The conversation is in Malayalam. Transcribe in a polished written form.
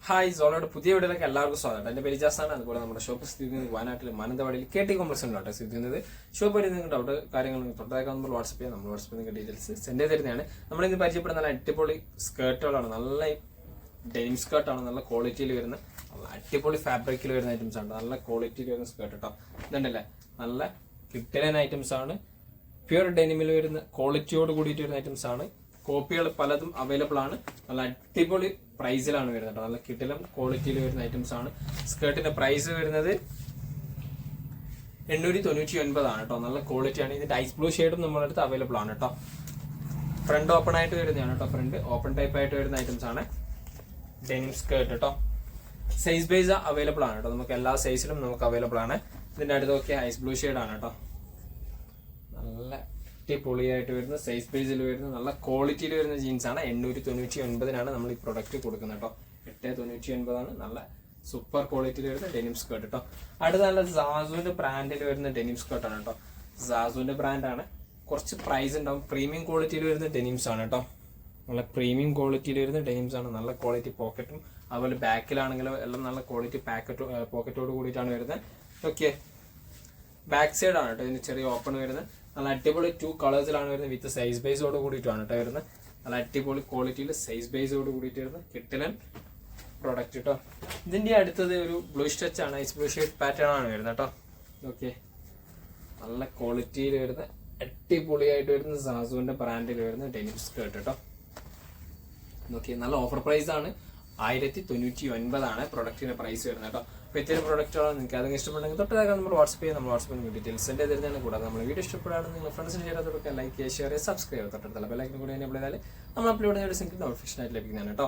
ഹായ് സോളോയുടെ പുതിയ വീഡിയോയിലേക്ക് എല്ലാവർക്കും സ്വാഗതം. എന്റെ പേര് ജാസാണ്. അതുപോലെ നമ്മുടെ ഷോപ്പ് സ്ഥിതി ചെയ്യുന്നത് വയനാട്ടിൽ മാനന്തവാടിയിൽ KT കോംപ്ലക്സിലാണ് സ്ഥിതി ചെയ്യുന്നത്. ഷോപ്പ് വഴി നിങ്ങൾക്ക് ഡൗട്ട് കാര്യങ്ങൾ തൊട്ടേക്കാൻ നമ്മൾ വാട്സ്ആപ്പ് ചെയ്യാം. നമ്മൾ വാട്സ്ആപ്പ് നിങ്ങൾക്ക് ഡീറ്റെയിൽസ് സെൻഡ് ചെയ്ത് തരുന്നതാണ്. നമ്മളിന്ന് പരിചയപ്പെടുന്ന നല്ല അടിപൊളി സ്കേർട്ടുകളാണ്. നല്ല ഡെനിം സ്കേർട്ടാണ്. നല്ല ക്വാളിറ്റിയിൽ വരുന്ന നല്ല അടിപൊളി ഫാബ്രിക്കിൽ വരുന്ന ഐറ്റംസ് ആണ്. നല്ല ക്വാളിറ്റിയിൽ വരുന്ന സ്കേർട്ട് കേട്ടോ. ഇതുണ്ടല്ലേ, നല്ല കിട്ടലൻ ഐറ്റംസ് ആണ്. പ്യൂർ ഡെനിമിൽ വരുന്ന ക്വാളിറ്റിയോട് കൂടിയിട്ട് വരുന്ന ഐറ്റംസ് ആണ്. കോപ്പികൾ പലതും അവൈലബിൾ ആണ്. നല്ല അടിപൊളി പ്രൈസിലാണ് വരുന്നത്. നല്ല കിടിലം ക്വാളിറ്റിയിൽ വരുന്ന ഐറ്റംസ് ആണ്. സ്കേർട്ടിന്റെ പ്രൈസ് വരുന്നത് 899 ആണ് കേട്ടോ. നല്ല ക്വാളിറ്റിയാണ്. ഇതിന്റെ ഐസ് ബ്ലൂ ഷെയ്ഡും നമ്മുടെ അടുത്ത് അവൈലബിൾ ആണ് കേട്ടോ. ഫ്രണ്ട് ഓപ്പൺ ആയിട്ട് വരുന്നതാണ് കേട്ടോ. ഫ്രണ്ട് ഓപ്പൺ ടൈപ്പ് ആയിട്ട് വരുന്ന ഐറ്റംസ് ആണ് ഡെനിം സ്കേർട്ട് കേട്ടോ. സൈസ് ബേസ് അവൈലബിൾ ആണ് കേട്ടോ. നമുക്ക് എല്ലാ സൈസിലും നമുക്ക് അവൈലബിൾ ആണ്. ഇതിന്റെ അടുത്തൊക്കെ ഐസ് ബ്ലൂ ഷെയ്ഡ് ആണ് കേട്ടോ. നല്ല പൊളിയായിട്ട് വരുന്ന സൈസ് ബേസിൽ വരുന്ന നല്ല ക്വാളിറ്റിയിൽ വരുന്ന ജീൻസ് ആണ്. 899 നമ്മൾ ഈ പ്രൊഡക്റ്റ് കൊടുക്കുന്നത് കേട്ടോ. 899 ആണ്. നല്ല സൂപ്പർ ക്വാളിറ്റിയിൽ വരുന്ന ഡെനിം സ്കേർട്ട് കേട്ടോ. അടുത്ത നല്ല സാസുവിന്റെ ബ്രാൻഡിൽ വരുന്ന ഡെനിം സ്കേർട്ട് ആണ് കേട്ടോ. സാസുവിന്റെ ബ്രാൻഡാണ്. കുറച്ച് പ്രൈസ് ഉണ്ടാവും. പ്രീമിയം ക്വാളിറ്റിയിൽ വരുന്ന ഡെനിംസ് ആണ് കേട്ടോ. നല്ല പ്രീമിയം ക്വാളിറ്റിയിൽ വരുന്ന ഡെനിംസ് ആണ്. നല്ല ക്വാളിറ്റി പോക്കറ്റും അതുപോലെ ബാക്കിലാണെങ്കിലും എല്ലാം നല്ല ക്വാളിറ്റി പോക്കറ്റോട് കൂടിയിട്ടാണ് വരുന്നത്. ഓക്കെ, ബാക്ക് സൈഡ് ആണ് കേട്ടോ. ഇതിന് ചെറിയ ഓപ്പൺ വരുന്നത്. നല്ല അടിപൊളി 2 കളേഴ്സിലാണ് വരുന്നത്. വിത്ത് സൈസ് ബേസോട് കൂടിയിട്ടാണ് കേട്ടോ വരുന്നത്. നല്ല അടിപൊളി ക്വാളിറ്റിയിൽ സൈസ് ബേസോട് കൂടിയിട്ട് വരുന്നത് കിട്ടലൻ പ്രൊഡക്റ്റ് കേട്ടോ. ഇതിന്റെ അടുത്തത് ഒരു ബ്ലൂ സ്റ്റിച്ച് ആണ്. ഐസ് ബ്ലൂ ഷെയ്ഡ് പാറ്റേൺ ആണ് വരുന്നത് കേട്ടോ. ഓക്കെ, നല്ല ക്വാളിറ്റിയിൽ വരുന്ന അടിപൊളിയായിട്ട് വരുന്ന സാസുവിന്റെ ബ്രാൻഡിൽ വരുന്ന ഡെനിം സ്കേർട്ട് കേട്ടോ. ഓക്കെ, നല്ല ഓഫർ പ്രൈസ് ആണ്. 1099 ആണ് പ്രൊഡക്റ്റിന്റെ പ്രൈസ് വരുന്നത് കേട്ടോ. അപ്പോൾ ഇത്തരം പ്രൊഡക്റ്റുകളാണ്. നിങ്ങൾക്ക് അതൊക്കെ ഇഷ്ടപ്പെടുന്നെങ്കിൽ തൊട്ടേക്കാൻ നമ്മൾ വാട്സ്ആപ്പ് ചെയ്യാം. നമ്മൾ വാട്സ്ആപ്പിൽ ഡീറ്റെയിൽസ് സെൻഡ് ചെയ്തിരുന്നതാണ്. കൂടാതെ നമ്മൾ വീഡിയോ ഇഷ്ടപ്പെടാണ് നിങ്ങൾ ഫ്രണ്ട്സിന് ചെയ്യാത്തവർക്ക് ലൈക്ക് ചെയ്യുക, ഷെയർ ചെയ്യുക, സബ്സ്ക്രൈബ് ചെയ്യുക. തൊട്ടടുത്തുള്ള ബെൽ ഐക്കൺ കൂടി എനേബിൾ ചെയ്താൽ നമ്മൾ അപ്ലോഡ് ചെയ്ത വീഡിയോസ് നിങ്ങൾക്ക് നോട്ടിഫിക്കേഷൻ ആയിട്ട് ലഭിക്കുന്നതാണ് കേട്ടോ.